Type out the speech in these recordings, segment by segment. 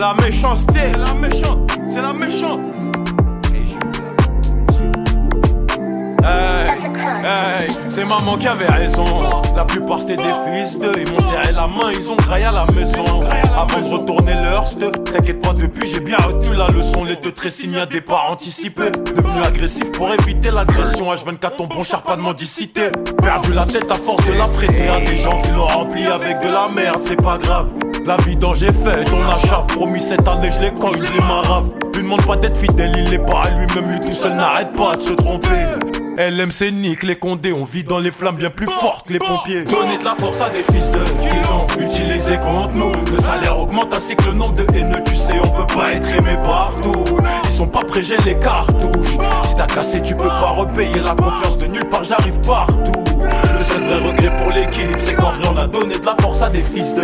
la méchanceté. C'est la méchante, c'est la méchante. Hey, c'est maman qui avait raison. La plupart c'était des fils d'eux. Ils m'ont serré la main, ils ont graillé à la maison. Avant de retourner leur steu. T'inquiète pas, depuis j'ai bien retenu la leçon. Les deux tressines, y'a des parts anticipés. Devenu agressif pour éviter l'agression. H24 ton bon char, pas de mendicité. Perdu la tête à force de la prêter à des gens qui l'ont rempli avec de la merde. C'est pas grave, la vie dont j'ai fait, on la chave. Promis cette année je les cogne, je les marave. Lui demande pas d'être fidèle, il l'est pas à lui-même. Lui tout seul n'arrête pas de se tromper. LMC nique les condés, on vit dans les flammes bien plus fortes que les pompiers. Donner de la force à des fils de qui l'ont utilisé contre nous. Le salaire augmente ainsi que le nombre de haineux. Tu sais on peut pas être aimé partout. Ils sont pas prêts, j'ai les cartouches. Si t'as cassé tu peux pas repayer. La confiance de nulle part, j'arrive partout. Le seul vrai regret pour l'équipe, c'est qu'en vrai on a donné de la force à des fils de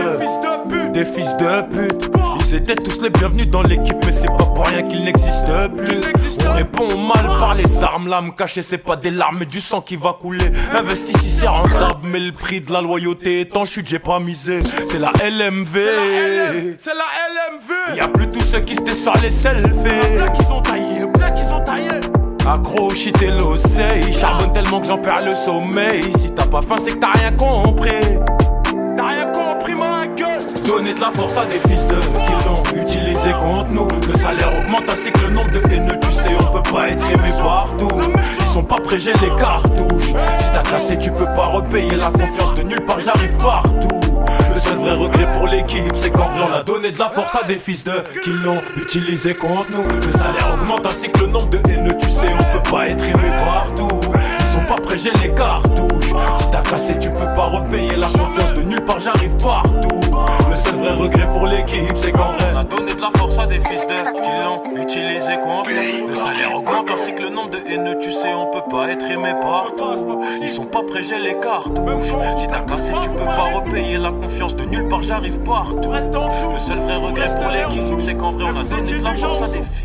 pute. Des fils de pute. Ils étaient tous les bienvenus dans l'équipe, mais c'est pas pour rien qu'ils n'existent plus. On répond au mal par les armes, l'âme cachée c'est pas des larmes mais du sang qui va couler. Investi si c'est rentable, mais le prix de la loyauté est en chute, j'ai pas misé. C'est la LMV, c'est la LMV. Y'a plus tous ceux qui s'étaient sur les selfies. Plein qu'ils ont taillé, plein qu'ils ont taillé. Accro, shit et l'oseille. Charbonne tellement que j'en perds le sommeil. Si t'as pas faim c'est que t'as rien compris. T'as rien compris ma gueule. Donner de la force à des fils de qui l'ont utilisé contre nous. Le salaire augmente ainsi que le nombre de haineux. Tu sais on peut pas être aimé partout. Ils sont pas prêts, j'ai les cartouches. Si t'as cassé tu peux pas repayer. La confiance de nulle part, j'arrive partout. Le seul vrai regret pour l'équipe, c'est qu'en vrai on a donné de la force à des fils de qui l'ont utilisé contre nous. Le salaire augmente ainsi que le nombre de haineux. Tu sais on peut pas être aimé partout. Ils sont pas prêts, j'ai les cartouches. Si t'as cassé tu peux pas repayer. La confiance de nulle part, j'arrive partout. Le seul vrai regret pour l'équipe, c'est qu'en vrai on a donné de la force à des fils de qui l'ont utilisé contre nous. Le salaire augmente ainsi que le nombre de haineux. Tu sais on peut pas être aimé partout. Ils sont pas prêts, j'ai les cartouches. Si t'as cassé tu peux pas repayer. La confiance de nulle part, j'arrive partout. Le seul vrai regret pour l'équipe, c'est qu'en vrai on a donné de la force à des fils.